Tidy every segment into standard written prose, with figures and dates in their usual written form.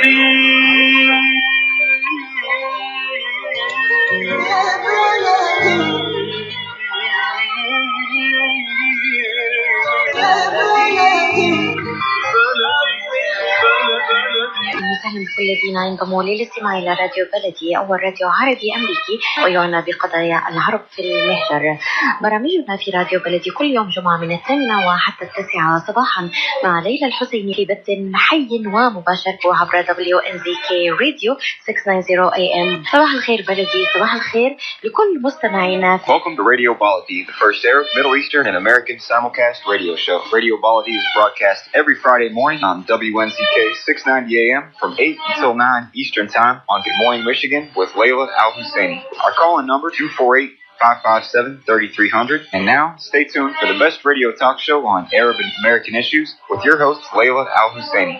وسهلا بكل الذين ينضموا للاستماع إلى راديو بلدي أول راديو عربي أمريكي ويعنى بقضايا العرب في المهجر. برامجنا في راديو بلدي كل يوم جمعة من 8 وحتى 9 صباحا مع ليلى الحسيني في بث حي ومباشر عبر wnzk راديو 690 AM. صباح الخير بلدي، صباح الخير لكل مستمعينا. Welcome to Radio Baladi, the first Arab, Middle Eastern, and American simulcast radio show. Radio Baladi is broadcast every Friday morning on wnzk 690 AM from 8 until 9 Eastern Time on Good Morning Michigan with Layla Al-Husseini. Our call-in number 248-557-3300. And now, stay tuned for the best radio talk show on Arab and American issues with your host, Layla Al-Husseini.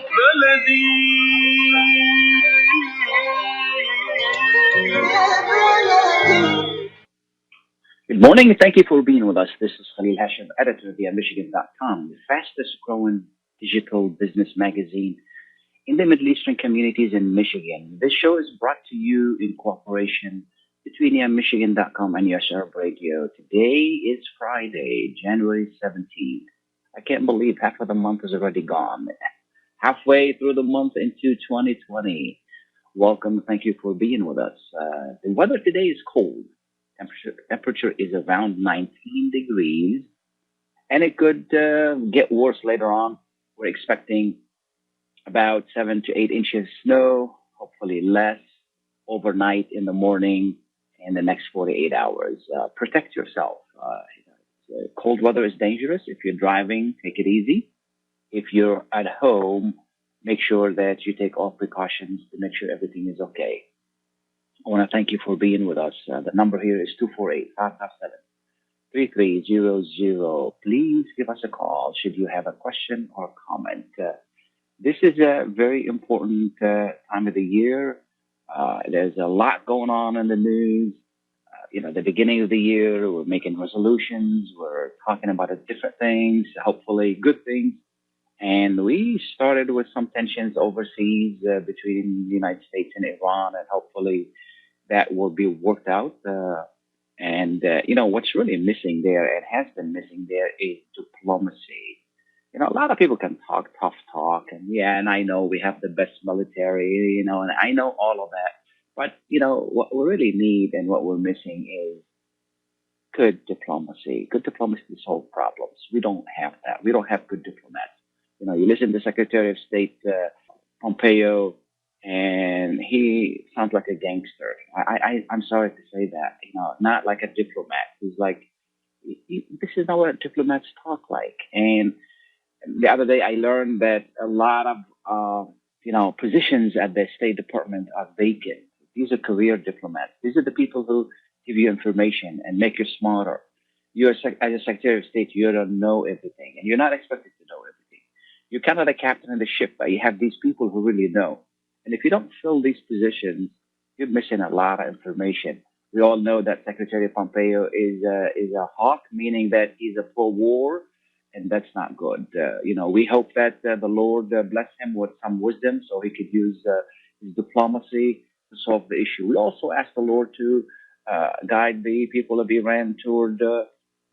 Good morning and thank you for being with us. This is Khalil Hashim, editor of wnzk.com, the fastest growing digital business magazine in the Middle Eastern communities in Michigan. This show is brought to you in cooperation between wnmichigan.com and US Arab Radio. Today is Friday, January 17th. I can't believe half of the month is already gone. Halfway through the month into 2020. Welcome. Thank you for being with us. The weather today is cold. Temperature is around 19 degrees, and it could get worse later on. We're expecting about 7 to 8 inches snow, hopefully less, overnight in the morning in the next 48 hours. Protect yourself. Cold weather is dangerous. If you're driving, take it easy. If you're at home, make sure that you take all precautions to make sure everything is okay. I want to thank you for being with us. The number here is 248-557-3300. Please give us a call should you have a question or comment. This is a very important time of the year. There's a lot going on in the news. The beginning of the year, we're making resolutions. We're talking about different things, hopefully good things. And we started with some tensions overseas between the United States and Iran, and hopefully that will be worked out. What's really missing there and has been missing there is diplomacy. A lot of people can talk tough talk, and I know we have the best military, and I know all of that. But, what we really need and what we're missing is good diplomacy. Good diplomacy to solve problems. We don't have that. We don't have good diplomats. You listen to Secretary of State Pompeo, and he sounds like a gangster. I'm sorry to say that, not like a diplomat. He's like, this is not what diplomats talk like. And the other day I learned that a lot of, positions at the State Department are vacant. These are career diplomats. These are the people who give you information and make you smarter. As a Secretary of State, you don't know everything, and you're not expected to know everything. You're kind of the captain of the ship, but you have these people who really know. And if you don't fill these positions, you're missing a lot of information. We all know that Secretary Pompeo is a hawk, meaning that he's a pro-war, and that's not good. We hope that the Lord bless him with some wisdom so he could use his diplomacy to solve the issue. We also ask the Lord to guide the people of Iran toward,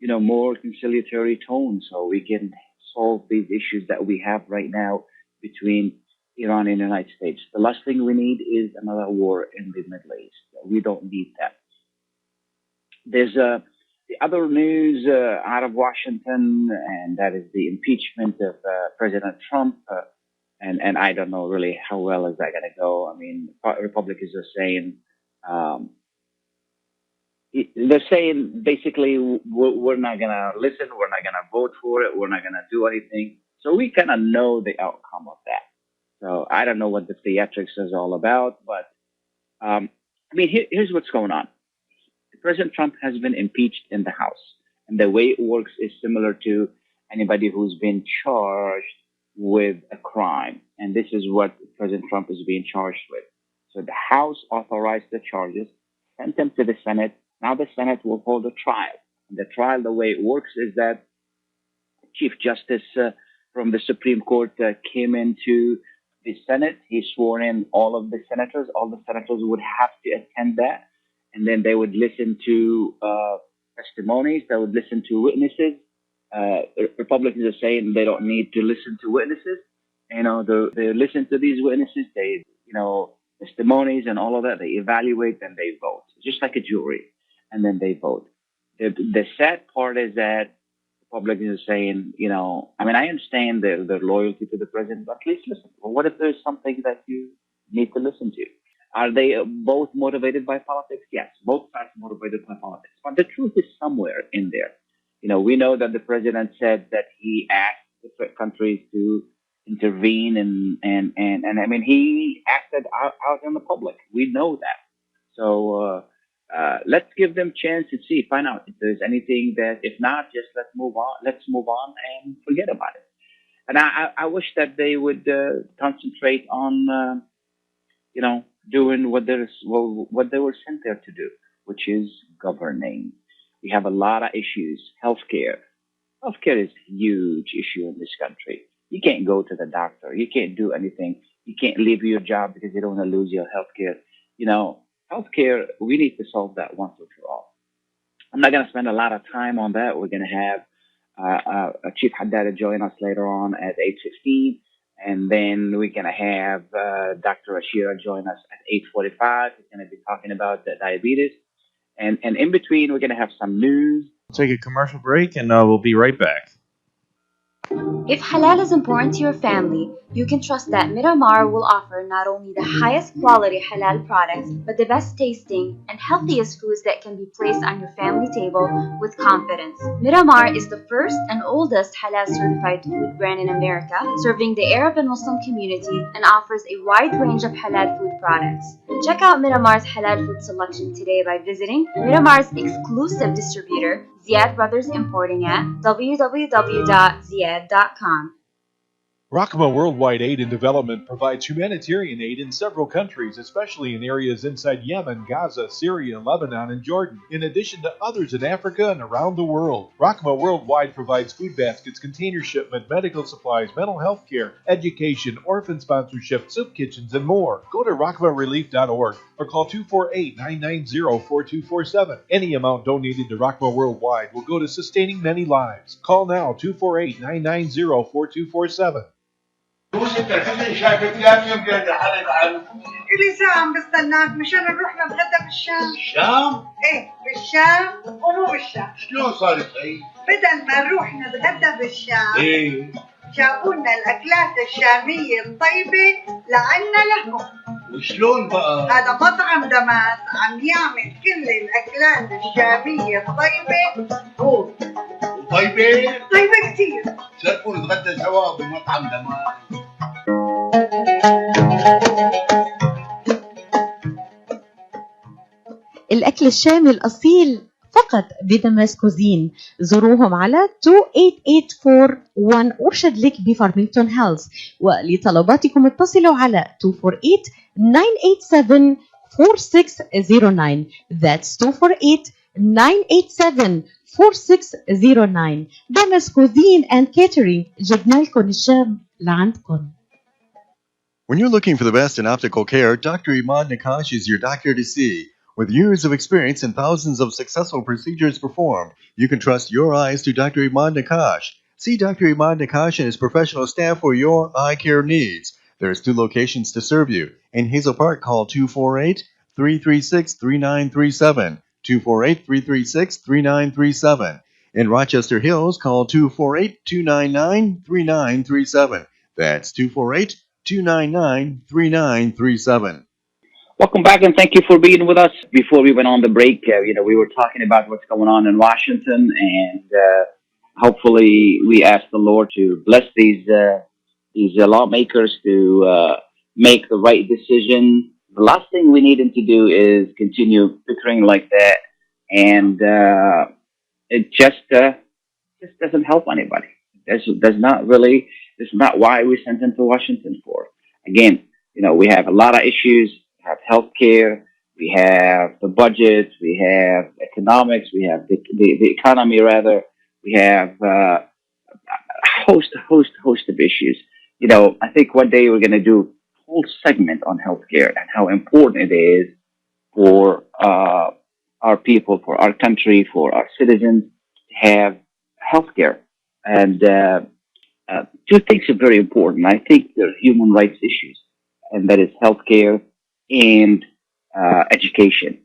more conciliatory tone so we can solve these issues that we have right now between Iran and the United States. The last thing we need is another war in the Middle East. We don't need that. There's the other news out of Washington, and that is the impeachment of President Trump. And I don't know really how well is that going to go. I mean, Republicans are saying, they're saying basically we're not going to listen, we're not going to vote for it, we're not going to do anything. So we kind of know the outcome of that. So I don't know what the theatrics is all about, but here's what's going on. President Trump has been impeached in the House, and the way it works is similar to anybody who's been charged with a crime, and this is what President Trump is being charged with. So the House authorized the charges, sent them to the Senate. Now the Senate will hold a trial. And the trial, the way it works is that Chief Justice from the Supreme Court came into the Senate. He swore in all of the senators. All the senators would have to attend that, and then they would listen to testimonies. They would listen to witnesses. Republicans are saying they don't need to listen to witnesses. They listen to these witnesses. They, testimonies and all of that. They evaluate and they vote, just like a jury, and then they vote. The sad part is that Republicans are saying, I understand their loyalty to the president, but at least listen. Well, what if there's something that you need to listen to? Are they both motivated by politics? Yes, both sides are motivated by politics. But the truth is somewhere in there. We know that the president said that he asked different countries to intervene, and I mean, he acted out in the public. We know that. So let's give them a chance to find out if there's anything that, if not, just let's move on. Let's move on and forget about it. And I wish that they would concentrate on, doing what they were sent there to do, which is governing. We have a lot of issues. Healthcare. Healthcare is a huge issue in this country. You can't go to the doctor. You can't do anything. You can't leave your job because you don't want to lose your healthcare. Healthcare, we need to solve that once and for all. I'm not going to spend a lot of time on that. We're going to have Chief Haddad join us later on at 8:15. And then we're going to have Dr. Achira join us at 8:45. He's going to be talking about the diabetes. And in between, we're going to have some news. We'll take a commercial break, and we'll be right back. If halal is important to your family, you can trust that Miramar will offer not only the highest quality halal products, but the best tasting and healthiest foods that can be placed on your family table with confidence. Miramar is the first and oldest halal certified food brand in America, serving the Arab and Muslim community, and offers a wide range of halal food products. Check out Miramar's halal food selection today by visiting Miramar's exclusive distributor, Ziad Brothers Importing at www.ziad.com. Rahma Worldwide Aid and Development provides humanitarian aid in several countries, especially in areas inside Yemen, Gaza, Syria, Lebanon, and Jordan, in addition to others in Africa and around the world. Rahma Worldwide provides food baskets, container shipment, medical supplies, mental health care, education, orphan sponsorship, soup kitchens, and more. Go to rahmarelief.org or call 248-990-4247. Any amount donated to Rahma Worldwide will go to sustaining many lives. Call now 248-990-4247. إلي ساعة عم بستناك مشان نروح نتغدى بالشام. الشام؟ إيه بالشام ومو بالشام. شلون صارت هي؟ بدل ما نروح نتغدى بالشام ايه جابوا لنا الأكلات الشامية الطيبة لعنا لهم. وشلون بقى؟ هذا مطعم دماس عم يعمل كل الأكلات الشامية الطيبة هو. طيبة؟ طيبة كتير. شرفوا نتغدى سوا بمطعم دماس. الأكل الشامي الأصيل فقط بدمس كوزين. زوروهم على 28841 أرشد لك بفارمينغتون هيلز، ولطلباتكم اتصلوا على 248-987-4609. That's 248-987-4609. دمس كوزين and catering، جبنا لكم الشام لعندكم. When you're looking for the best in optical care, Dr. Imad Nakash is your doctor to see. With years of experience and thousands of successful procedures performed, you can trust your eyes to Dr. Imad Nakash. See Dr. Imad Nakash and his professional staff for your eye care needs. There's 2 locations to serve you. In Hazel Park, call 248-336-3937. 248-336-3937. In Rochester Hills, call 248-299-3937. That's 248-299-3937. Welcome back, and thank you for being with us. Before we went on the break, we were talking about what's going on in Washington, and hopefully we ask the Lord to bless these lawmakers to make the right decision. The last thing we need them to do is continue bickering like that, and it just doesn't help anybody. This is not why we sent them to Washington for. Again, we have a lot of issues. We have healthcare, we have the budget, we have economics, we have the economy rather, we have a host of issues. I think one day we're going to do whole segment on healthcare and how important it is for our people, for our country, for our citizens to have healthcare. And two things are very important. I think they're human rights issues, and that is healthcare and education.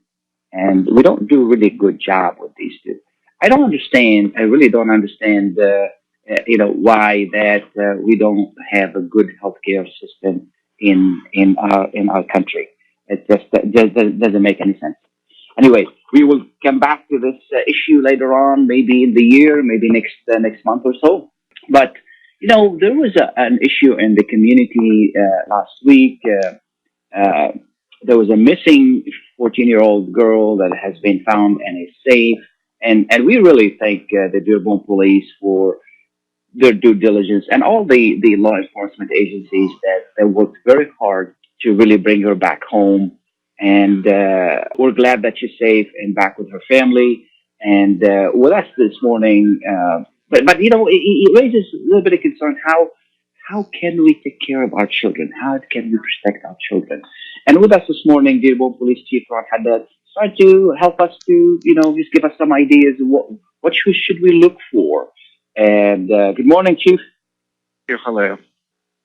And we don't do a really good job with these two. I don't understand. I really don't understand. Why that we don't have a good healthcare system in our country. It just doesn't make any sense. Anyway, we will come back to this issue later on, maybe in the year, maybe next month or so. But there was an issue in the community last week. Uh, there was a missing 14-year-old girl that has been found in a safe, and we really thank the Dearborn Police for their due diligence and all the law enforcement agencies that worked very hard to really bring her back home. And we're glad that she's safe and back with her family. And with us this morning, but it raises a little bit of concern. How can we take care of our children? How can we protect our children? And with us this morning, Dearborn Police Chief Ron Haddad tried to help us to just give us some ideas. What should we look for? And good morning, Chief. Hello.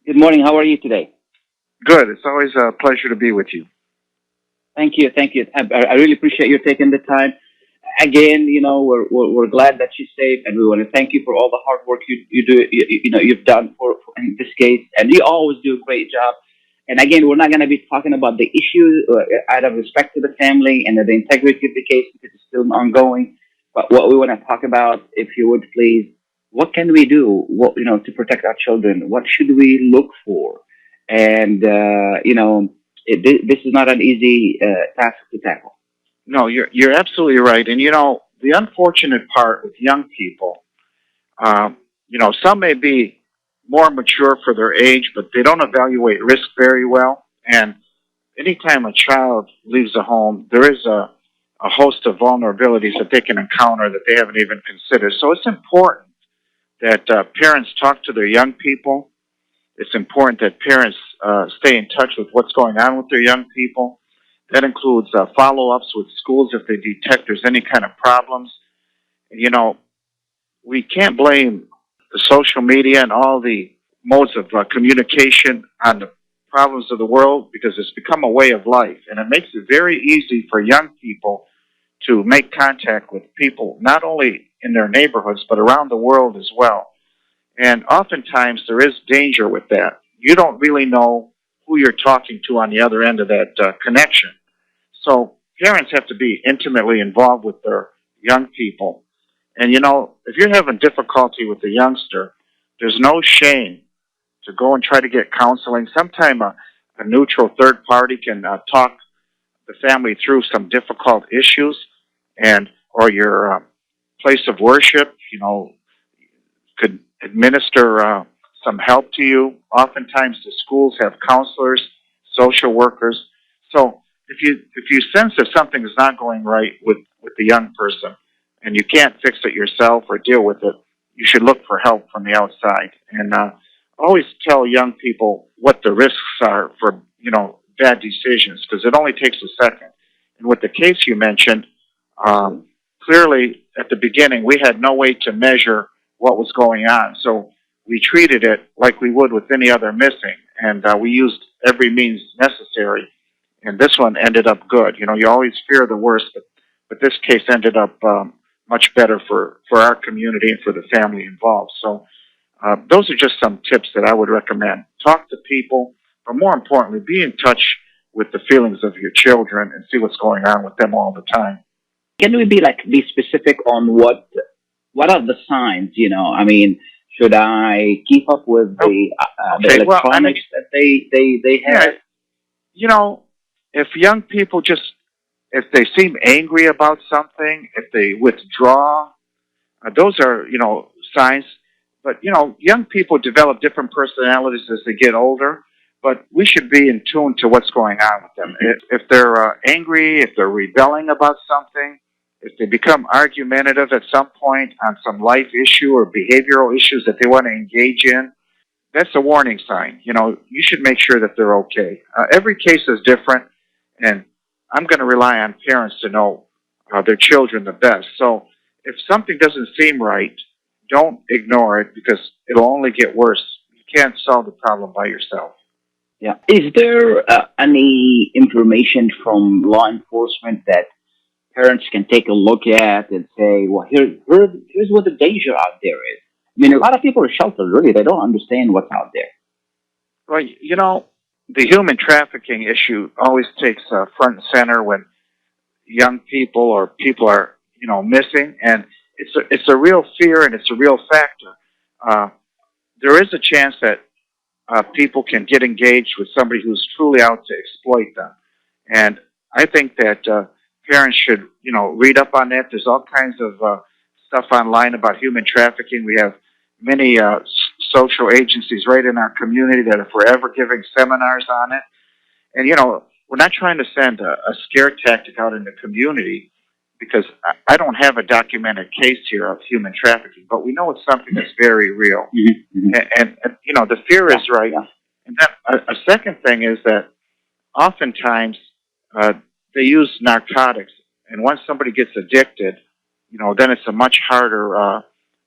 Good morning. How are you today? Good. It's always a pleasure to be with you. Thank you. I really appreciate you taking the time. Again, we're glad that she's safe, and we want to thank you for all the hard work you've done for in this case, and you always do a great job. And again, we're not going to be talking about the issue out of respect to the family and the integrity of the case because it's still ongoing. But what we want to talk about, if you would please, what can we do? To protect our children? What should we look for? And this is not an easy task to tackle. No, you're absolutely right. And the unfortunate part with young people, some may be more mature for their age, but they don't evaluate risk very well. And anytime a child leaves a home, there is a host of vulnerabilities that they can encounter that they haven't even considered. So it's important that parents talk to their young people. It's important that parents stay in touch with what's going on with their young people. That includes follow-ups with schools if they detect there's any kind of problems. We can't blame the social media and all the modes of communication on the problems of the world because it's become a way of life. And it makes it very easy for young people to make contact with people, not only in their neighborhoods, but around the world as well. And oftentimes there is danger with that. You don't really know who you're talking to on the other end of that connection. So parents have to be intimately involved with their young people. And, if you're having difficulty with a youngster, there's no shame to go and try to get counseling. Sometimes a neutral third party can talk the family through some difficult issues or your place of worship, could administer some help to you. Oftentimes the schools have counselors, social workers. So if you sense that something is not going right with the young person and you can't fix it yourself or deal with it, you should look for help from the outside. And always tell young people what the risks are for, bad decisions, because it only takes a second. And with the case you mentioned, clearly at the beginning we had no way to measure what was going on. So we treated it like we would with any other missing, and we used every means necessary. And this one ended up good. You always fear the worst, but this case ended up much better for our community and for the family involved. So those are just some tips that I would recommend. Talk to people, but more importantly, be in touch with the feelings of your children and see what's going on with them all the time. Can we be specific on what are the signs? Should I keep up with the electronics that they have? Yeah, if young people if they seem angry about something, if they withdraw, those are, signs. But, young people develop different personalities as they get older, but we should be in tune to what's going on with them. If they're angry, if they're rebelling about something, if they become argumentative at some point on some life issue or behavioral issues that they want to engage in, that's a warning sign. You should make sure that they're okay. Every case is different, and I'm going to rely on parents to know their children the best. So if something doesn't seem right, don't ignore it because it'll only get worse. You can't solve the problem by yourself. Yeah. Is there any information from law enforcement that parents can take a look at and say, well, here's what the danger out there is? I mean, a lot of people are sheltered, really. They don't understand what's out there. Well, the human trafficking issue always takes front and center when young people or people are, missing, and it's a real fear and it's a real factor. There is a chance that people can get engaged with somebody who's truly out to exploit them, and I think that parents should, read up on that. There's all kinds of stuff online about human trafficking. We have many social agencies right in our community that are forever giving seminars on it. And, we're not trying to send a scare tactic out in the community because I don't have a documented case here of human trafficking, but we know it's something that's very real. Mm-hmm. And the fear is right. Yeah. And then a second thing is that oftentimes they use narcotics. And once somebody gets addicted, then it's a much harder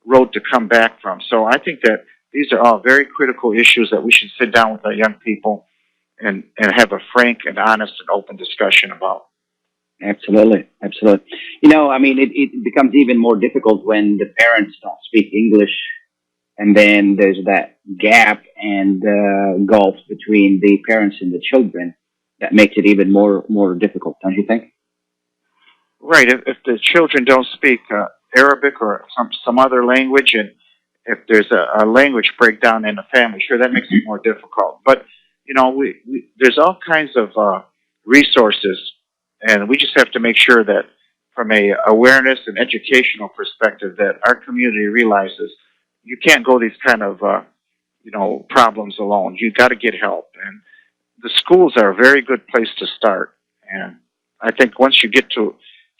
road to come back from. So I think that these are all very critical issues that we should sit down with our young people and have a frank and honest and open discussion about. Absolutely. Absolutely. I mean, it becomes even more difficult when the parents don't speak English, and then there's that gap and gulf between the parents and the children that makes it even more difficult, don't you think? Right. If the children don't speak Arabic or some other language, and if there's a language breakdown in the family, sure, that makes it more difficult. But, there's all kinds of resources, and we just have to make sure that from a awareness and educational perspective that our community realizes you can't go these kind of, problems alone. You got to get help. And the schools are a very good place to start. And I think once you get to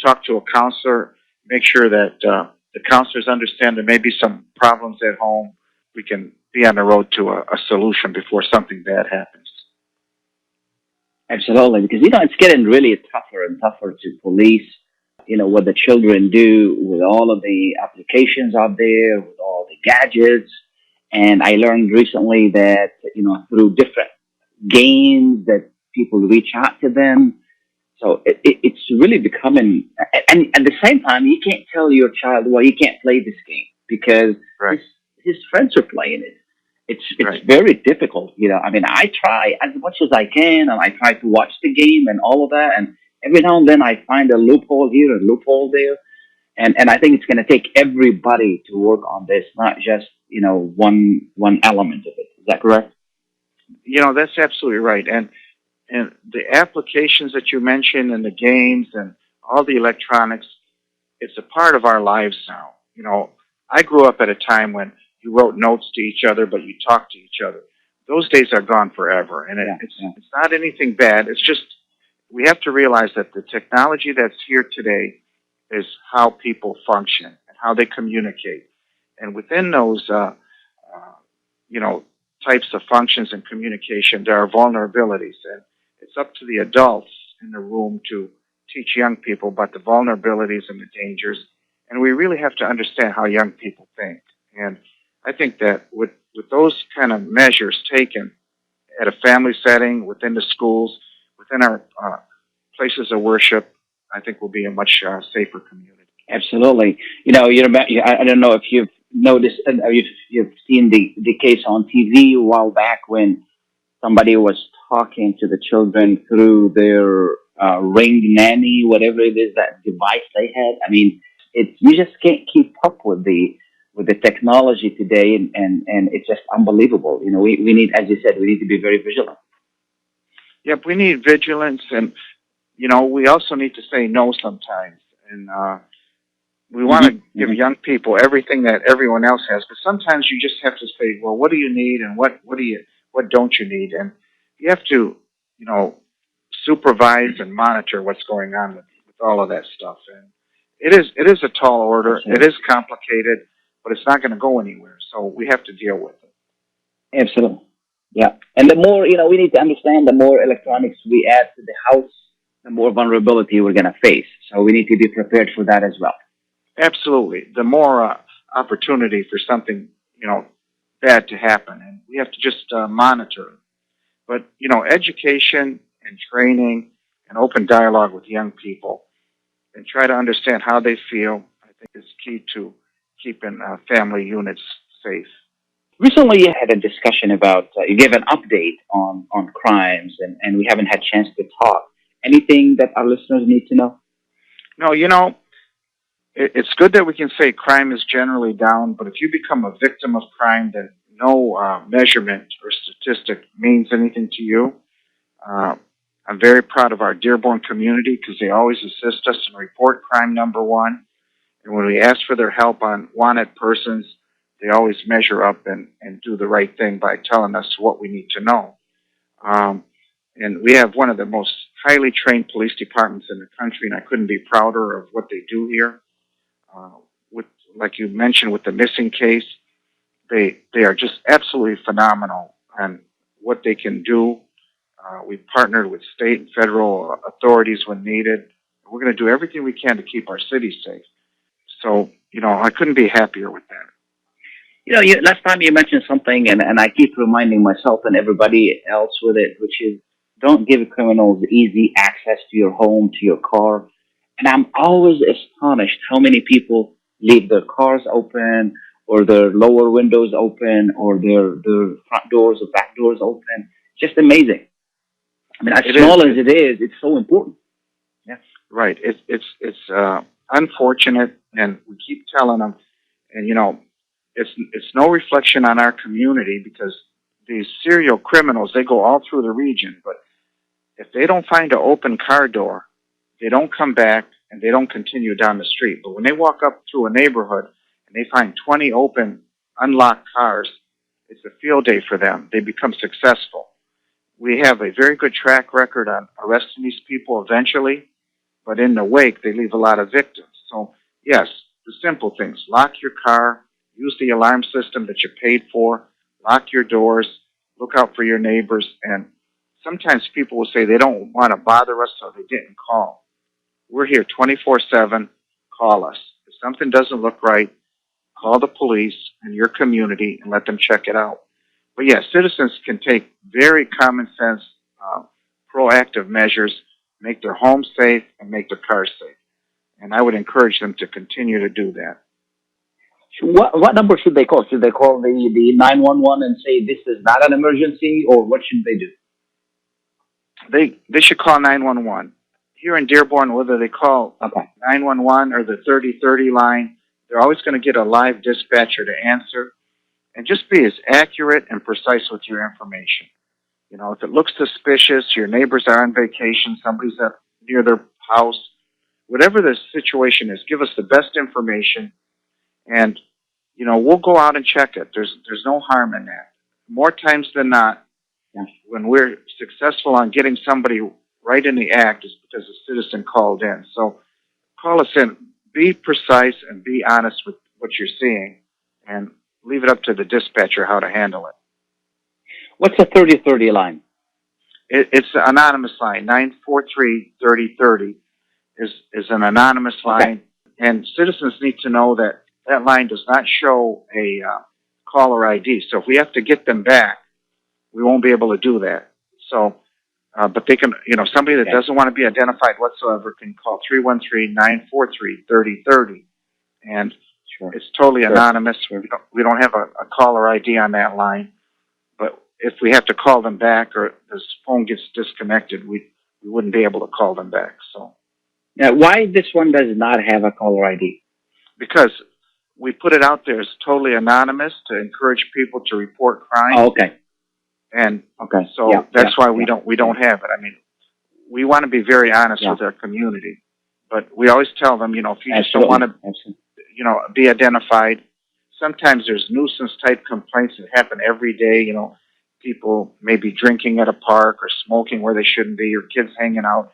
talk to a counselor, make sure that the counselors understand there may be some problems at home. We can be on the road to a solution before something bad happens. Absolutely, because it's getting really tougher and tougher to police. What the children do with all of the applications out there, with all the gadgets. And I learned recently that through different games that people reach out to them. So it's really becoming, and at the same time, you can't tell your child, well, you can't play this game because right. his friends are playing it. It's right. very difficult. I mean, I try as much as I can, and I try to watch the game and all of that. And every now and then I find a loophole here, a loophole there. And I think it's going to take everybody to work on this, not just, one element of it. Is that correct? That's absolutely right. And the applications that you mentioned and the games and all the electronics, it's a part of our lives now. I grew up at a time when you wrote notes to each other, but you talked to each other. Those days are gone forever. And it's not anything bad. It's just we have to realize that the technology that's here today is how people function and how they communicate. And within those, types of functions and communication, there are vulnerabilities. And it's up to the adults in the room to teach young people about the vulnerabilities and the dangers. And we really have to understand how young people think. And I think that with those kind of measures taken at a family setting, within the schools, within our places of worship, I think we'll be a much safer community. Absolutely. I don't know if you've noticed, you've seen the case on TV a while back when somebody was talking to the children through their ring nanny, whatever it is, that device they had. I mean, you just can't keep up with the technology today, and it's just unbelievable. We need, as you said, we need to be very vigilant. Yep, we need vigilance, and we also need to say no sometimes, and we want to give young people everything that everyone else has, but sometimes you just have to say, well, what do you need, and what don't you need, and you have to supervise and monitor what's going on with all of that stuff. And it is a tall order. It is complicated, but it's not going to go anywhere. So we have to deal with it. Absolutely. Yeah. And the more, we need to understand the more electronics we add to the house, the more vulnerability we're going to face. So we need to be prepared for that as well. Absolutely. The more opportunity for something, bad to happen, and we have to just monitor it. But, education and training and open dialogue with young people and try to understand how they feel, I think is key to keeping family units safe. Recently, you had a discussion about, you gave an update on crimes, and we haven't had chance to talk. Anything that our listeners need to know? No, it's good that we can say crime is generally down, but if you become a victim of crime, then no measurement or statistic means anything to you. I'm very proud of our Dearborn community because they always assist us and report crime number one. And when we ask for their help on wanted persons, they always measure up and do the right thing by telling us what we need to know. And we have one of the most highly trained police departments in the country, and I couldn't be prouder of what they do here. With, like you mentioned, with the missing case, they are just absolutely phenomenal on what they can do. We partnered with state and federal authorities when needed. We're going to do everything we can to keep our city safe. So, I couldn't be happier with that. Last time you mentioned something, and I keep reminding myself and everybody else with it, which is don't give criminals easy access to your home, to your car. And I'm always astonished how many people leave their cars open or their lower windows open or their front doors or back doors open. Just amazing. I mean, as small as it is, it's so important. Yeah. Right. It's unfortunate, and we keep telling them, and it's no reflection on our community because these serial criminals, they go all through the region, but if they don't find an open car door, they don't come back and they don't continue down the street. But when they walk up through a neighborhood and they find 20 open, unlocked cars, it's a field day for them. They become successful. We have a very good track record on arresting these people eventually, but in the wake, they leave a lot of victims. So, yes, the simple things. Lock your car, use the alarm system that you paid for, lock your doors, look out for your neighbors, and sometimes people will say they don't want to bother us, so they didn't call. We're here 24/7. Call us. If something doesn't look right, call the police in your community and let them check it out. But yes, citizens can take very common sense, proactive measures, make their homes safe and make their cars safe. And I would encourage them to continue to do that. What number should they call? Should they call the 911 and say this is not an emergency, or what should they do? They should call 911. Here in Dearborn, whether they call 911 or the 3030 line, they're always going to get a live dispatcher to answer. And just be as accurate and precise with your information. If it looks suspicious, your neighbors are on vacation, somebody's near their house, whatever the situation is, give us the best information, and we'll go out and check it. There's no harm in that. More times than not, when we're successful on getting somebody right in the act is because a citizen called in. So call us in. Be precise and be honest with what you're seeing, and leave it up to the dispatcher how to handle it. What's the 3030 line? It's an anonymous line. 943-3030 is an anonymous line. And citizens need to know that that line does not show a caller ID. So if we have to get them back, we won't be able to do that. So, but they can, somebody that doesn't want to be identified whatsoever can call 313-943-3030. And it's totally anonymous. We don't have a caller ID on that line. But if we have to call them back or this phone gets disconnected, we wouldn't be able to call them back. So, now, why this one does not have a caller ID? Because we put it out there as totally anonymous to encourage people to report crime. Oh, okay. And so that's why we don't have it. I mean, we want to be very honest with our community, but we always tell them, if you just don't want to, be identified. Sometimes there's nuisance type complaints that happen every day. People may be drinking at a park or smoking where they shouldn't be, or kids hanging out.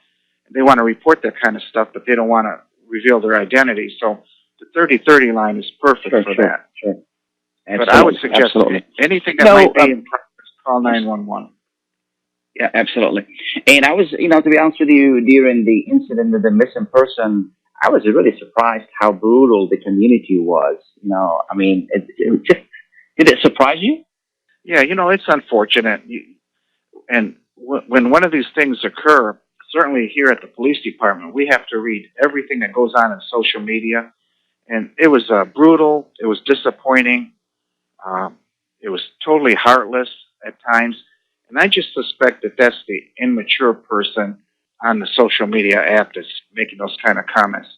They want to report that kind of stuff, but they don't want to reveal their identity. So the 3030 line is perfect for that. Sure. Absolutely. But I would suggest anything that might be in progress, call 911. Yeah, absolutely. And I was, to be honest with you, during the incident of the missing person, I was really surprised how brutal the community was. I mean, it just, did it surprise you? Yeah, it's unfortunate. And when one of these things occur, certainly here at the police department, we have to read everything that goes on in social media. And it was brutal. It was disappointing. It was totally heartless at times. And I just suspect that that's the immature person on the social media app that's making those kind of comments.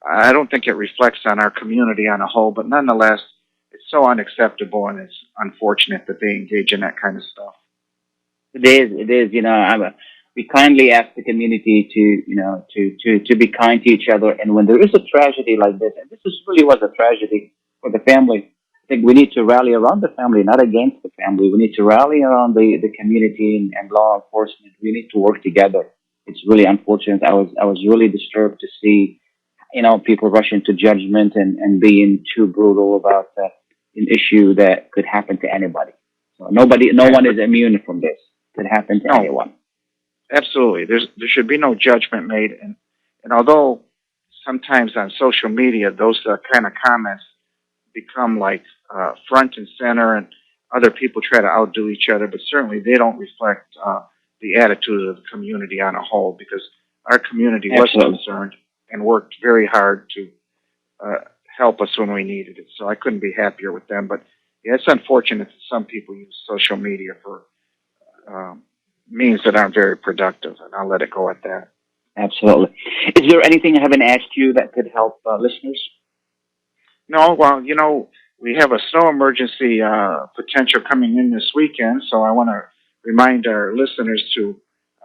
I don't think it reflects on our community on a whole, but nonetheless, it's so unacceptable and it's unfortunate that they engage in that kind of stuff. It is. We kindly ask the community to be kind to each other. And when there is a tragedy like this, and really was a tragedy for the family, I think we need to rally around the family, not against the family. We need to rally around the community and law enforcement. We need to work together. It's really unfortunate. I was really disturbed to see, people rushing to judgment and being too brutal about an issue that could happen to anybody. So no one is immune from this. It could happen to anyone. Absolutely. There should be no judgment made. And although sometimes on social media, those kind of comments become like front and center and other people try to outdo each other, but certainly they don't reflect the attitude of the community on a whole, because our community was concerned and worked very hard to help us when we needed it. So I couldn't be happier with them. But yeah, it's unfortunate that some people use social media for means that aren't very productive, and I'll let it go at that. Absolutely. Is there anything I haven't asked you that could help listeners? No, well, we have a snow emergency potential coming in this weekend, so I want to remind our listeners to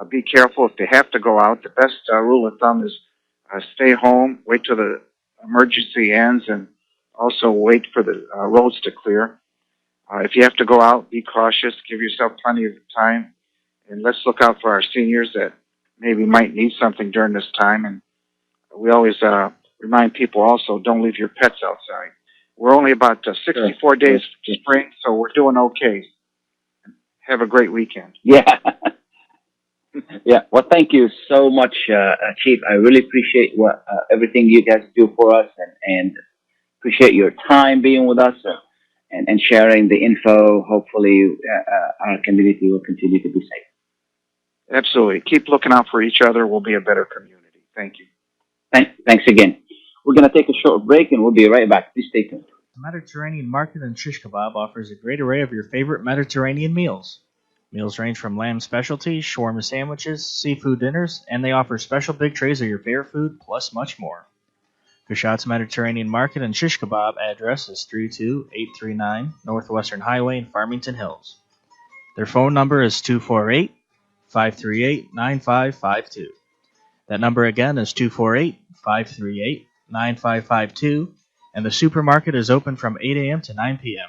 be careful if they have to go out. The best rule of thumb is stay home, wait till the emergency ends, and also wait for the roads to clear. If you have to go out, be cautious, give yourself plenty of time, and let's look out for our seniors that maybe might need something during this time. And we always remind people also, don't leave your pets outside. We're only about 64 days from spring, so we're doing okay. Have a great weekend. Yeah. Yeah. Well, thank you so much, Chief. I really appreciate everything you guys do for us, and appreciate your time being with us and sharing the info. Hopefully, our community will continue to be safe. Absolutely. Keep looking out for each other. We'll be a better community. Thank you. Thanks again. We're going to take a short break, and we'll be right back. Please stay tuned. The Mediterranean Market and Shish Kebab offers a great array of your favorite Mediterranean meals. Meals range from lamb specialties, shawarma sandwiches, seafood dinners, and they offer special big trays of your favorite food, plus much more. Kashat's Mediterranean Market and Shish Kebab address is 32839 Northwestern Highway in Farmington Hills. Their phone number is 248-538-9552. That number again is 248-538-9552, and the supermarket is open from 8 a.m. to 9 p.m.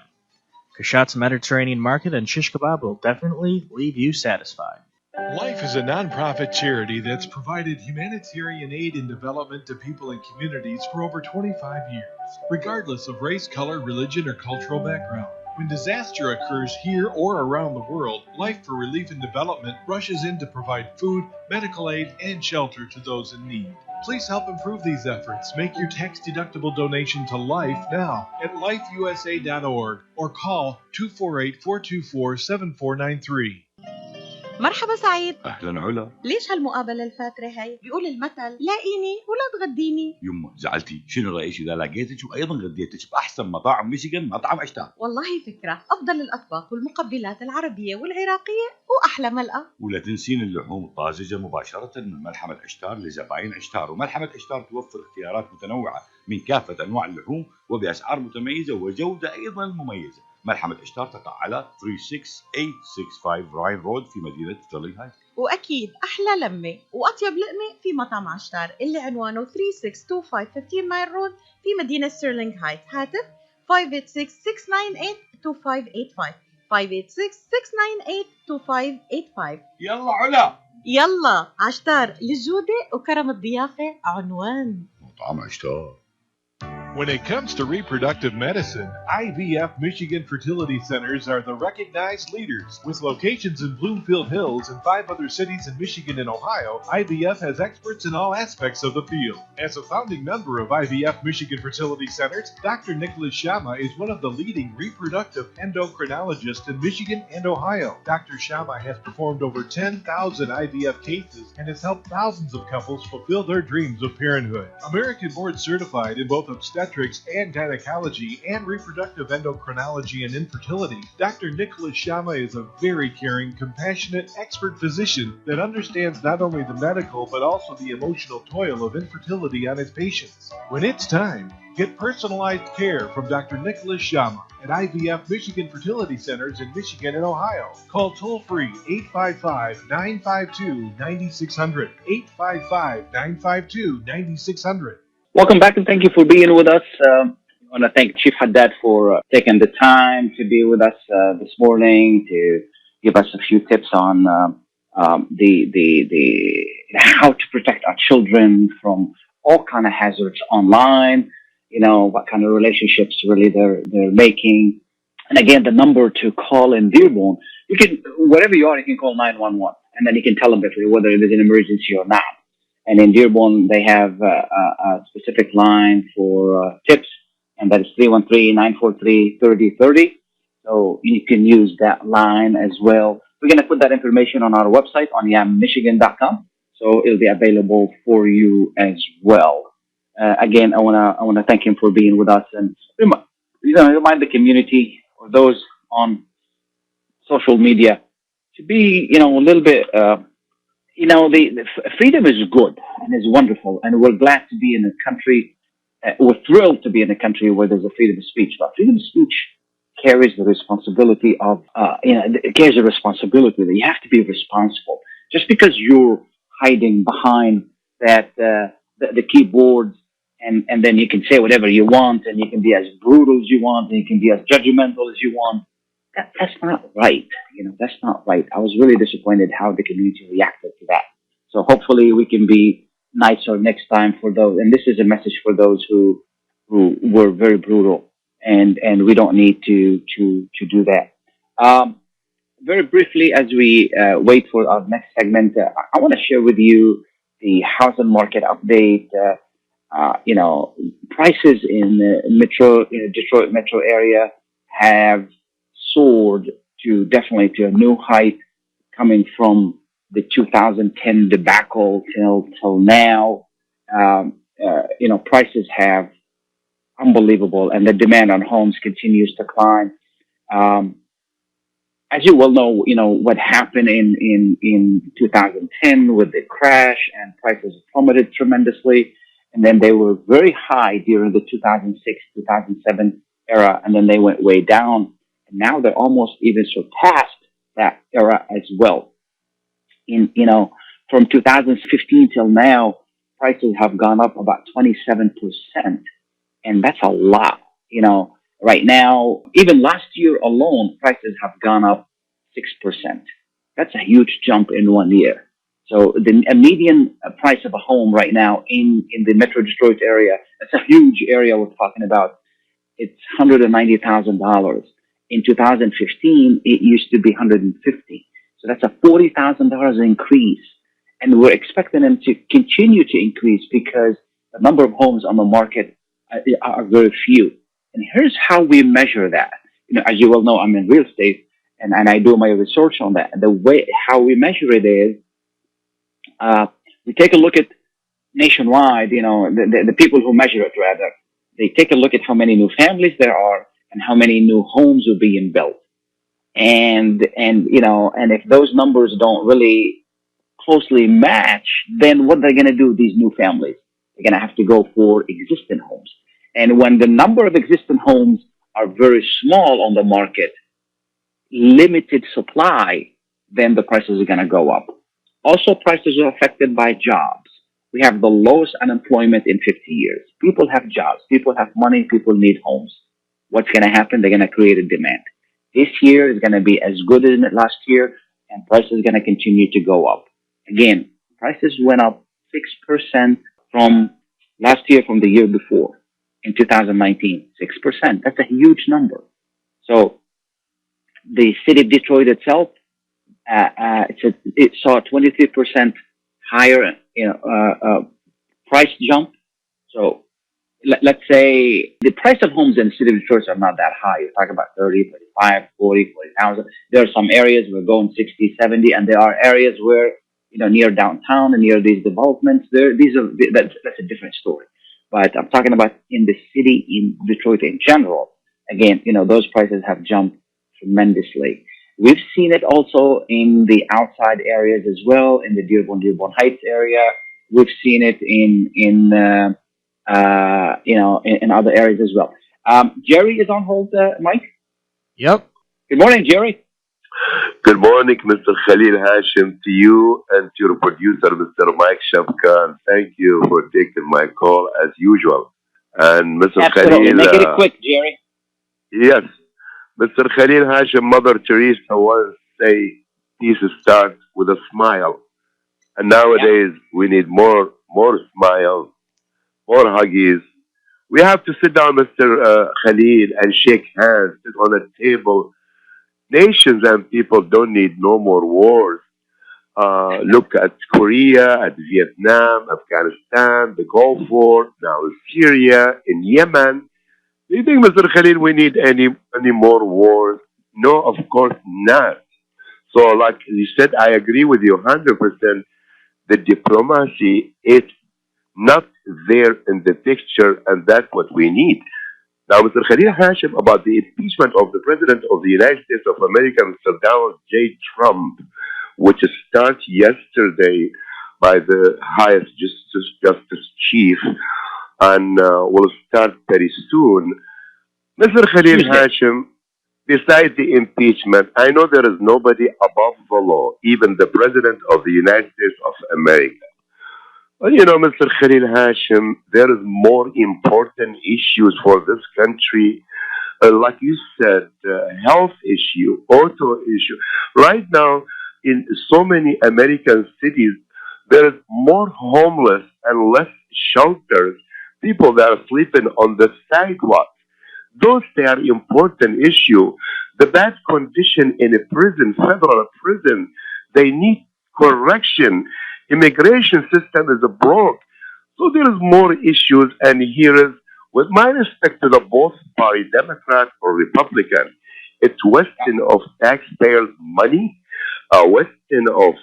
Kashat's Mediterranean Market and Shish Kebab will definitely leave you satisfied. Life is a nonprofit charity that's provided humanitarian aid and development to people and communities for over 25 years, regardless of race, color, religion, or cultural background. When disaster occurs here or around the world, Life for Relief and Development rushes in to provide food, medical aid, and shelter to those in need. Please help improve these efforts. Make your tax-deductible donation to Life now at lifeusa.org or call 248-424-7493. مرحبا سعيد. أهلا علا. ليش هالمقابلة الفاترة هاي؟ بيقول المثل لاقيني ولا تغديني. يما زعلتي، شنو رأيك إذا لقيتك وأيضا غديتك بأحسن مطاعم ميشيغان، مطعم عشتار؟ والله فكرة، أفضل الأطباق والمقبلات العربية والعراقية وأحلى ملقا. ولا تنسين اللحوم الطازجة مباشرة من ملحمة عشتار لزباين عشتار، وملحمة عشتار توفر اختيارات متنوعة من كافة أنواع اللحوم وبأسعار متميزة وجودة أيضا مميزة. ملحمة عشتار تقع على 36865 راين رود في مدينة ستيرلينغ هايت. وأكيد أحلى لمة وأطيب لقمة في مطعم عشتار اللي عنوانه 3625 15 مايل رود في مدينة ستيرلينغ هايت. هاتف 586-698-2585 586-698-2585. يلا علا، يلا عشتار، للجودة وكرم الضيافة عنوان. مطعم عشتار. When it comes to reproductive medicine, IVF Michigan Fertility Centers are the recognized leaders. With locations in Bloomfield Hills and 5 other cities in Michigan and Ohio, IVF has experts in all aspects of the field. As a founding member of IVF Michigan Fertility Centers, Dr. Nicholas Shama is one of the leading reproductive endocrinologists in Michigan and Ohio. Dr. Shama has performed over 10,000 IVF cases and has helped thousands of couples fulfill their dreams of parenthood. American board certified in both obstetrics and gynecology and reproductive endocrinology and infertility, Dr. Nicholas Shama is a very caring, compassionate, expert physician that understands not only the medical but also the emotional toil of infertility on his patients. When it's time, get personalized care from Dr. Nicholas Shama at IVF Michigan Fertility Centers in Michigan and Ohio. Call toll-free 855-952-9600, 855-952-9600. Welcome back and thank you for being with us. I want to thank Chief Haddad for taking the time to be with us this morning to give us a few tips on the how to protect our children from all kind of hazards online. You know what kind of relationships really they're making, and again the number to call in Dearborn. You can wherever you are, you can call 911, and then you can tell them whether it is an emergency or not. And in Dearborn, they have a specific line for tips, and that is 313-943-3030. So you can use that line as well. We're going to put that information on our website on yammichigan.com, so it'll be available for you as well. Again, I wanna thank him for being with us and remind the community or those on social media to be a little bit. The freedom is good and is wonderful, and we're glad to be in a country. We're thrilled to be in a country where there's a freedom of speech. But freedom of speech carries the responsibility of, it carries the responsibility that you have to be responsible. Just because you're hiding behind that the keyboard, and then you can say whatever you want, and you can be as brutal as you want, and you can be as judgmental as you want. That's not right. That's not right. I was really disappointed how the community reacted to that. So hopefully we can be nicer next time for those. And this is a message for those who were very brutal, and we don't need to do that. Very briefly, as we wait for our next segment, I want to share with you the housing market update. Prices in the Detroit metro area have soared to a new height, coming from the 2010 debacle till now. Prices have unbelievable, and the demand on homes continues to climb. As you well know, what happened in 2010 with the crash, and prices plummeted tremendously, and then they were very high during the 2006, 2007 era, and then they went way down. And now they're almost even surpassed that era as well. From 2015 till now, prices have gone up about 27%, and that's a lot. Right now, even last year alone, prices have gone up 6%. That's a huge jump in 1 year. So a median price of a home right now in the Metro Detroit area, that's a huge area we're talking about. It's $190,000. In 2015, it used to be $150,000. So that's a $40,000 increase. And we're expecting them to continue to increase because the number of homes on the market are very few. And here's how we measure that. As you well know, I'm in real estate, and I do my research on that. The way how we measure it is, we take a look at nationwide, the people who measure it, rather, they take a look at how many new families there are and how many new homes are being built. And if those numbers don't really closely match, then what they're going to do with these new families? They're going to have to go for existing homes. And when the number of existing homes are very small on the market, limited supply, then the prices are going to go up. Also, prices are affected by jobs. We have the lowest unemployment in 50 years. People have jobs. People have money. People need homes. What's going to happen? They're going to create a demand. This year is going to be as good as last year, and prices are going to continue to go up. Again, prices went up 6% from last year, from the year before. in 2019. 6%. That's a huge number. So the city of Detroit itself, it saw a 23% higher, price jump. So let's say the price of homes in the city of Detroit are not that high. You're talking about 30, 35, 40,000. There are some areas we're going 60, 70, and there are areas where, near downtown and near these developments, that's a different story. But I'm talking about in the city in Detroit in general. Again, those prices have jumped tremendously. We've seen it also in the outside areas as well, in the Dearborn Heights area. We've seen it in other areas as well. Jerry is on hold, Mike. Yep. Good morning, Jerry. Good morning, Mr. Khalil Hashim, to you and to your producer, Mr. Mike Shafkan. Thank you for taking my call as usual. And Mr. Absolutely. Khalil, Make it quick, Jerry. yes, Mr. Khalil Hashim, Mother Teresa once say, peace starts with a smile. And nowadays we need more smiles, more huggies. We have to sit down, Mr. Khalil, and shake hands, sit on a table. Nations and people don't need no more wars. Look at Korea, at Vietnam, Afghanistan, the Gulf War, now Syria, in Yemen. Do you think, Mr. Khalil, we need any more wars? No, of course not. So, like you said, I agree with you 100%. The diplomacy is not there in the picture, and that's what we need. Now, Mr. Khalil Hashim, about the impeachment of the President of the United States of America, Mr. Donald J. Trump, which started yesterday by the highest justice chief and will start very soon. Mr. Khalil Hashim, besides the impeachment, I know there is nobody above the law, even the President of the United States of America. Well, Mr. Khalil Hashim, there is more important issues for this country. Like you said, health issue, auto issue. Right now, in so many American cities, there is more homeless and less shelters. People that are sleeping on the sidewalk. Those they are important issue. The bad condition in a prison, federal prison, they need correction. Immigration system is broke. So there is more issues, and here is, with my respect to the both party, Democrat or Republican, it's wasting of taxpayers' money, wasting of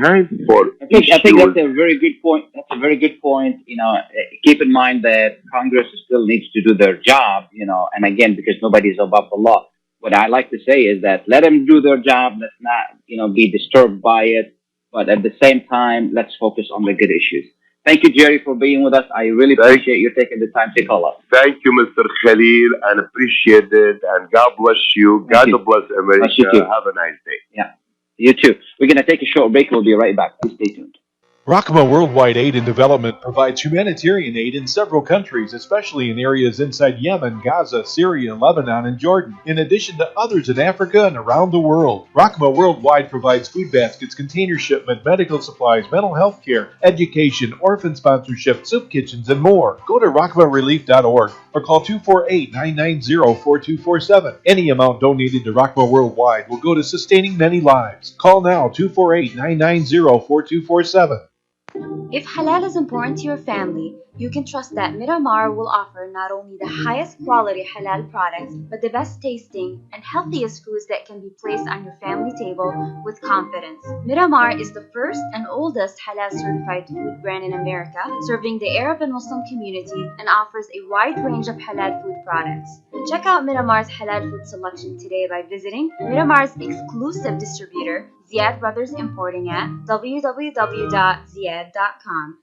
time for I think that's a very good point. That's a very good point. Keep in mind that Congress still needs to do their job. And again, because nobody is above the law. What I like to say is that let them do their job. Let's not, be disturbed by it. But at the same time, let's focus on the good issues. Thank you, Jerry, for being with us. I really appreciate you taking the time to call us. Thank you, Mr. Khalil, and appreciate it. And God bless you. God bless America. Bless you too. Have a nice day. Yeah. You too. We're going to take a short break. We'll be right back. Please stay tuned. Rakma Worldwide Aid and Development provides humanitarian aid in several countries, especially in areas inside Yemen, Gaza, Syria, Lebanon, and Jordan, in addition to others in Africa and around the world. Rakma Worldwide provides food baskets, container shipment, medical supplies, mental health care, education, orphan sponsorship, soup kitchens, and more. Go to rakmarelief.org or call 248-990-4247. Any amount donated to Rakma Worldwide will go to sustaining many lives. Call now, 248-990-4247. If halal is important to your family, you can trust that Miramar will offer not only the highest quality halal products, but the best tasting and healthiest foods that can be placed on your family table with confidence. Miramar is the first and oldest halal certified food brand in America, serving the Arab and Muslim community, and offers a wide range of halal food products. Check out Miramar's halal food selection today by visiting Miramar's exclusive distributor, Ziad Brothers Importing at www.ziad.com.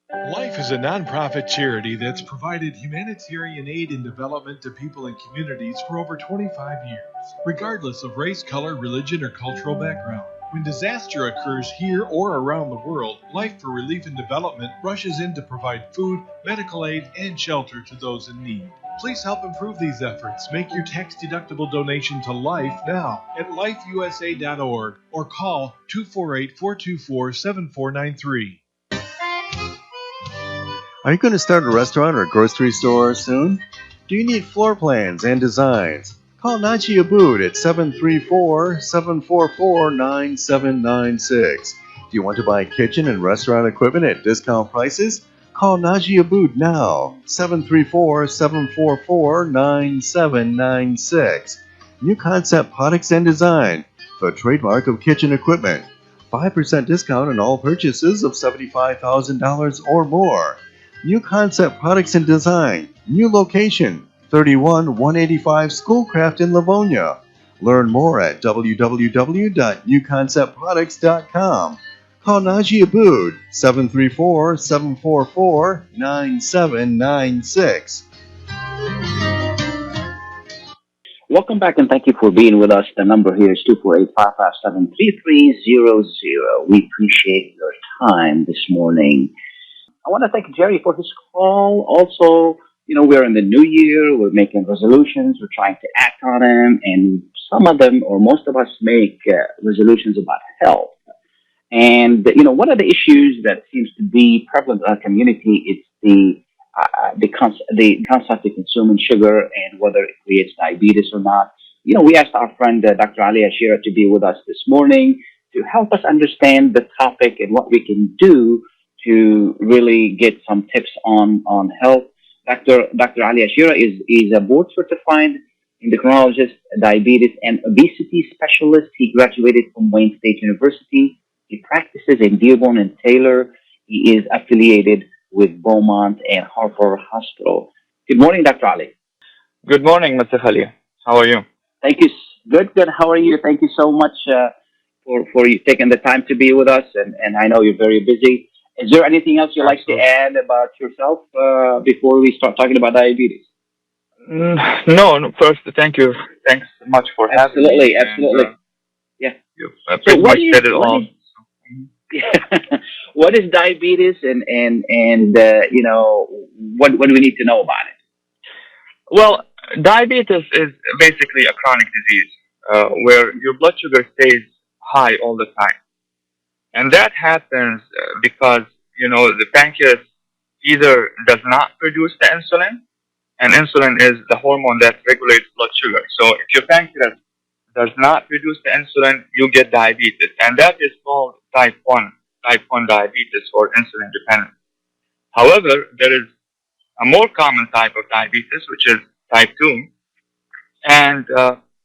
Life is a nonprofit charity that's provided humanitarian aid and development to people and communities for over 25 years, regardless of race, color, religion, or cultural background. When disaster occurs here or around the world, Life for Relief and Development rushes in to provide food, medical aid, and shelter to those in need. Please help improve these efforts. Make your tax-deductible donation to Life now at lifeusa.org or call 248-424-7493. Are you going to start a restaurant or grocery store soon? Do you need floor plans and designs? Call Naji Abood at 734-744-9796. Do you want to buy kitchen and restaurant equipment at discount prices? Call Naji Abood now, 734-744-9796. New Concept Products and Design, the trademark of kitchen equipment. 5% discount on all purchases of $75,000 or more. New Concept Products and Design, new location, 31185 Schoolcraft in Livonia. Learn more at www.newconceptproducts.com. Call Naji Abood, 734-744-9796. Welcome back and thank you for being with us. The number here is 248-557-3300. We appreciate your time this morning. I want to thank Jerry for his call. Also, we're in the new year. We're making resolutions. We're trying to act on them. And some of them, or most of us, make resolutions about health. And, one of the issues that seems to be prevalent in our community is the concept of consuming sugar and whether it creates diabetes or not. We asked our friend Dr. Ali Achira to be with us this morning to help us understand the topic and what we can do to really get some tips on health. Dr. Ali Achira is a board certified endocrinologist, diabetes and obesity specialist. He graduated from Wayne State University. He practices in Dearborn and Taylor. He is affiliated with Beaumont and Harper Hospital. Good morning, Dr. Ali. Good morning, Mr. Khalil. How are you? Thank you. Good. How are you? Thank you so much for you taking the time to be with us. And I know you're very busy. Is there anything else you'd like to add about yourself before we start talking about diabetes? No. First, thank you. Thanks so much for having me. Absolutely. Yeah. You've pretty much said it all. What is diabetes, and what do we need to know about it? Well, diabetes is basically a chronic disease where your blood sugar stays high all the time, and that happens because the pancreas either does not produce the insulin, and insulin is the hormone that regulates blood sugar. So if your pancreas does not produce the insulin, you get diabetes, and that is called type 1 diabetes or insulin dependent. However, there is a more common type of diabetes, which is type 2, and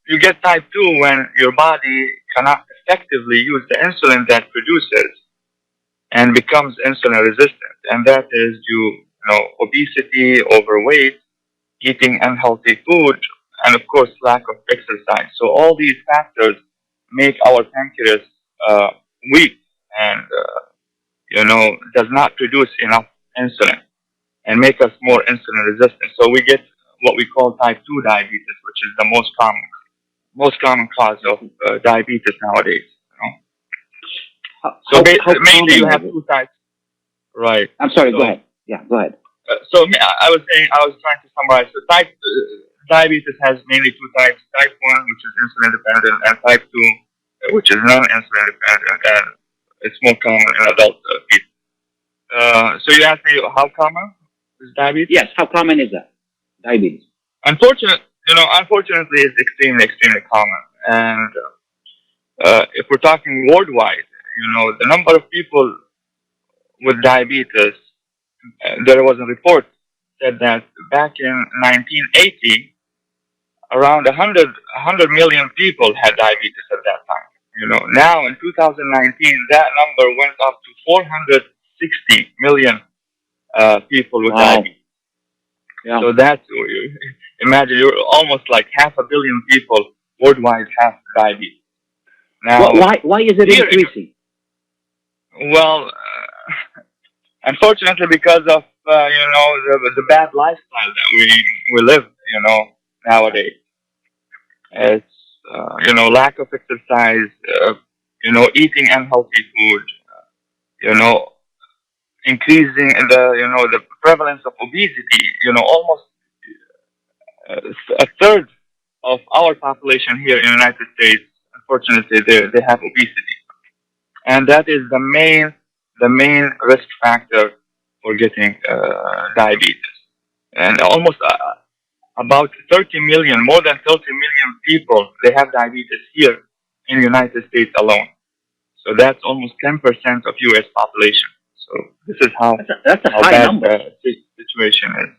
you get type 2 when your body cannot effectively use the insulin that produces and becomes insulin resistant, and that is due obesity, overweight, eating unhealthy food, and of course lack of exercise. So all these factors make our pancreas weak and does not produce enough insulin and make us more insulin resistant. So we get what we call type 2 diabetes, which is the most common cause of diabetes nowadays. So mainly you have two types, right? I'm sorry. Go ahead. Yeah, go ahead. So I was trying to summarize. So diabetes has mainly two types: type 1, which is insulin dependent, and type 2, which is non-insulin dependent, and it's more common in adult people. So you asked me how common is diabetes? Yes, how common is that? Diabetes. Unfortunately, it's extremely common. And if we're talking worldwide, the number of people with diabetes, there was a report said that back in 1980, around 100 million people had diabetes at that time. Now in 2019, that number went up to 460 million people with diabetes. Yeah. So that's, imagine, you're almost like 500 million people worldwide have diabetes. Now, why is it increasing? Well, unfortunately, because of the bad lifestyle that we live, nowadays. It's lack of exercise, eating unhealthy food, increasing the prevalence of obesity. Almost a third of our population here in the United States, unfortunately, they have obesity, and that is the main risk factor for getting diabetes, and almost about 30 million, more than 30 million people, they have diabetes here in the United States alone. So that's almost 10% of U.S. population. So this is how That's a how high bad number. the situation is.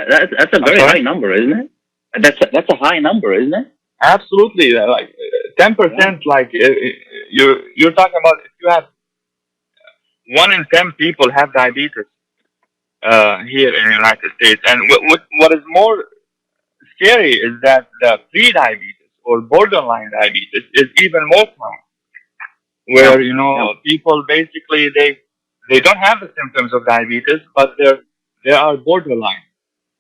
That's a I'm very sorry? high number, isn't it? That's a high number, isn't it? Absolutely, like 10%. Like you're talking about if you have 1 in 10 people have diabetes here in the United States, and what is more scary is that the pre-diabetes or borderline diabetes is even more common, Yeah. where people basically they don't have the symptoms of diabetes, but they are borderline,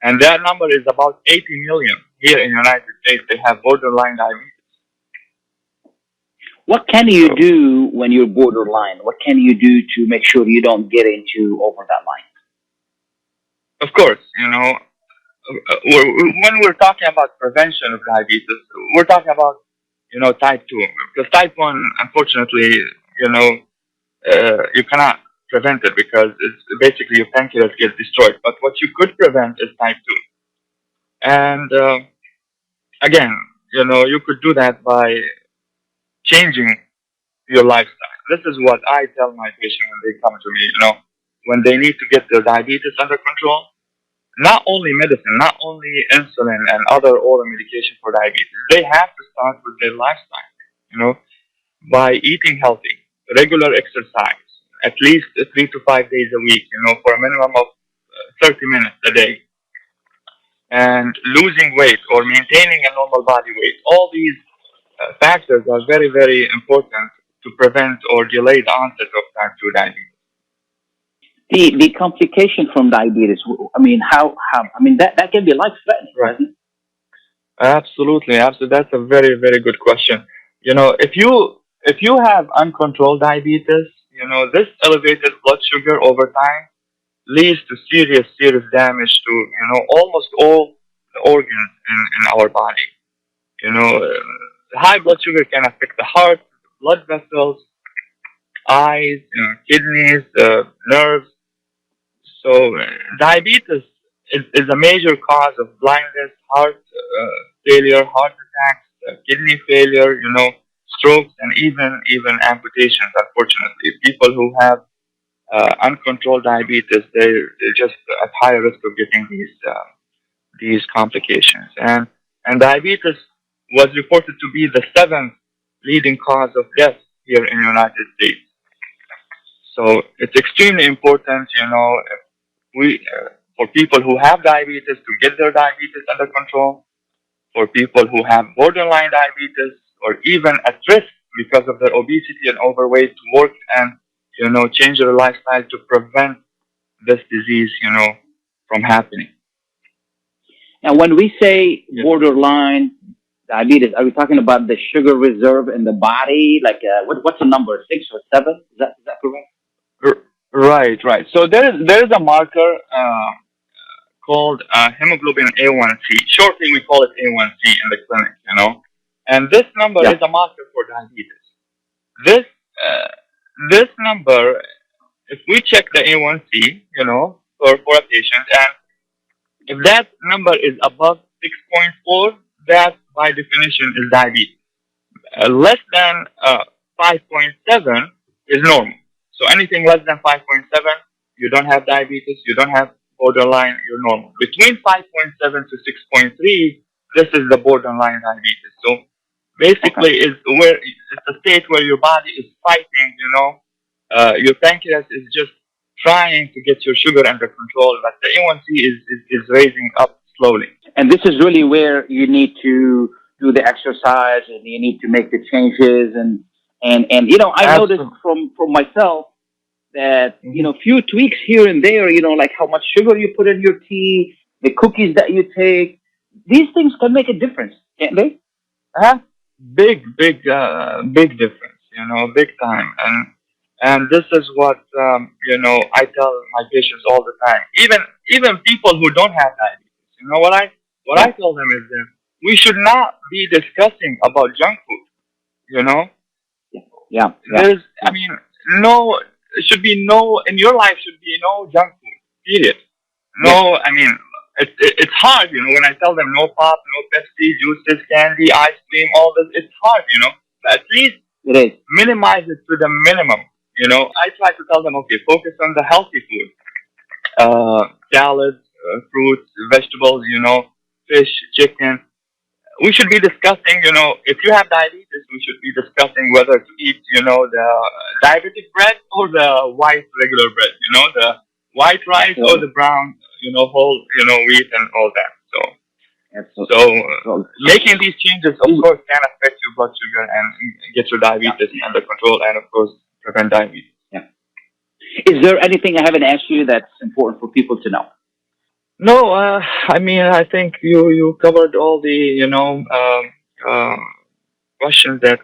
and that number is about 80 million here in the United States. They have borderline diabetes. What can you do when you're borderline? What can you do to make sure you don't get into over that line? Of course, when we're talking about prevention of diabetes, we're talking about type 2, because type 1, unfortunately, you cannot prevent it because it's basically your pancreas gets destroyed. But what you could prevent is type 2. And again, you could do that by changing your lifestyle. This is what I tell my patients when they come to me, when they need to get their diabetes under control. Not only medicine, not only insulin and other oral medication for diabetes. They have to start with their lifestyle, by eating healthy, regular exercise, at least 3 to 5 days a week, for a minimum of 30 minutes a day, and losing weight or maintaining a normal body weight. All these factors are very, very important to prevent or delay the onset of type 2 diabetes. The complication from diabetes. I mean, that can be life threatening, right? Absolutely, absolutely. That's a very, very good question. If you have uncontrolled diabetes, this elevated blood sugar over time leads to serious, serious damage to almost all the organs in our body. High blood sugar can affect the heart, blood vessels, eyes, kidneys, nerves. So diabetes is a major cause of blindness, heart failure, heart attacks, kidney failure, strokes, and even amputations. Unfortunately, people who have uncontrolled diabetes, they're just at higher risk of getting these complications. And diabetes was reported to be the seventh leading cause of death here in the United States. So it's extremely important, for people who have diabetes to get their diabetes under control, for people who have borderline diabetes or even at risk because of their obesity and overweight to work and, change their lifestyle to prevent this disease, from happening. Now, when we say borderline diabetes, are we talking about the sugar reserve in the body? Like, what's the number? 6 or 7? Is that correct? Right. So there is a marker called hemoglobin A1C. Shortly, we call it A1C in the clinic. And this number is a marker for diabetes. This number, if we check the A1C, for a patient, and if that number is above 6.4, that by definition is diabetes. Less than 5.7 is normal. So anything less than 5.7, you don't have diabetes, you don't have borderline, you're normal. Between 5.7 to 6.3, this is the borderline diabetes. So basically, it's a state where your body is fighting. Your pancreas is just trying to get your sugar under control, but the A1C is raising up slowly. And this is really where you need to do the exercise and you need to make the changes. And I noticed from myself that, few tweaks here and there, like how much sugar you put in your tea, the cookies that you take, these things can make a difference, can't they? Big difference, big time. And this is what, I tell my patients all the time. Even people who don't have diabetes, what I tell them is that we should not be discussing about junk food, Yeah. There's, should be no in your life should be no junk food. Period. No, I mean it's hard, when I tell them no pop, no Pepsi, juices, candy, ice cream, all this. It's hard, But at least It is. minimize it to the minimum. I try to tell them, okay, focus on the healthy food, salads, fruits, vegetables, fish, chicken. We should be discussing, if you have diabetes, we should be discussing whether to eat, the diabetic bread or the white regular bread, the white rice or the brown, whole, wheat and all that. So making these changes, of course, can affect your blood sugar and get your diabetes under control and, of course, prevent diabetes. Yeah. Is there anything I haven't asked you that's important for people to know? No, I mean, I think you covered all the, questions that,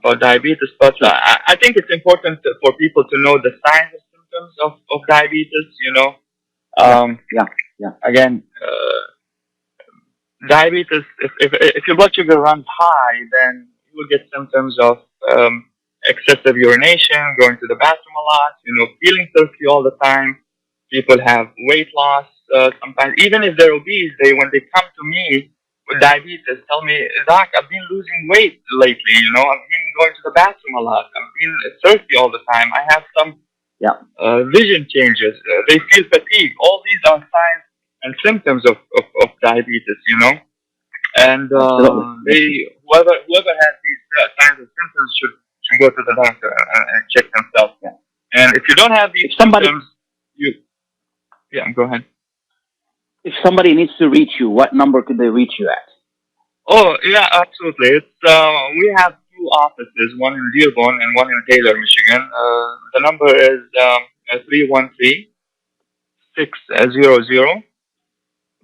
about diabetes, but I think it's important for people to know the signs and symptoms of diabetes, Again, diabetes, if your blood sugar runs high, then you will get symptoms of excessive urination, going to the bathroom a lot, feeling thirsty all the time. People have weight loss sometimes. Even if they're obese, when they come to me with diabetes, tell me, Doc, I've been losing weight lately, I've been going to the bathroom a lot. I've been thirsty all the time. I have some vision changes. They feel fatigue. All these are signs and symptoms of diabetes, And whoever has these signs and symptoms should go to the doctor and check themselves. Yeah. And if you don't have these symptoms, go ahead. If somebody needs to reach you, what number could they reach you at? Oh, yeah, absolutely. It's we have two offices, one in Dearborn and one in Taylor, Michigan. The number is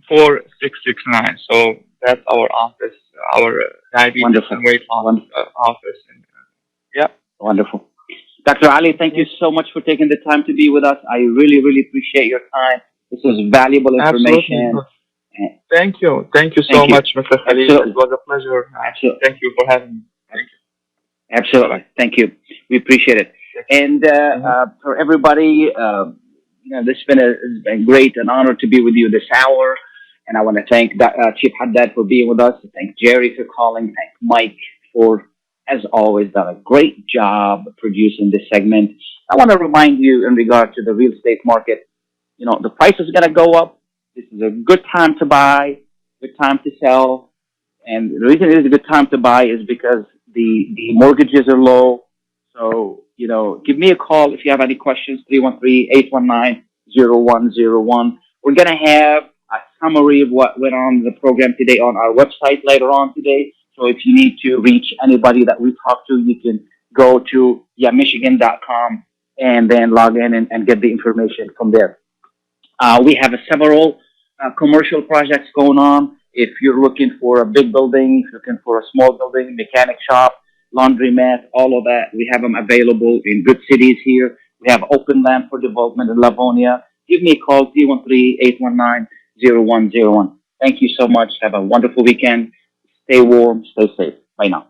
313-600-4669. So that's our office, our diabetes and weight loss office. Wonderful. Dr. Ali, thank you so much for taking the time to be with us. I really, really appreciate your time. This was valuable information. Thank you. Thank you so much, Mr. Khalil. It was a pleasure. Thank you for having me. Thank you. Absolutely. Thank you. We appreciate it. And for everybody, this has been great, an honor to be with you this hour. And I want to thank Chief Haddad for being with us. Thank Jerry for calling. Thank Mike for, as always, done a great job producing this segment. I want to remind you in regard to the real estate market, the price is going to go up. This is a good time to buy, good time to sell. And the reason it is a good time to buy is because the mortgages are low. So, give me a call if you have any questions, 313-819-0101. We're going to have a summary of what went on in the program today on our website later on today. So if you need to reach anybody that we talked to, you can go to michigan.com and then log in and get the information from there. We have several commercial projects going on. If you're looking for a big building, if you're looking for a small building, mechanic shop, laundromat, all of that, we have them available in good cities here. We have open land for development in Livonia. Give me a call, 313-819-0101. Thank you so much. Have a wonderful weekend. Stay warm, stay safe. Bye now.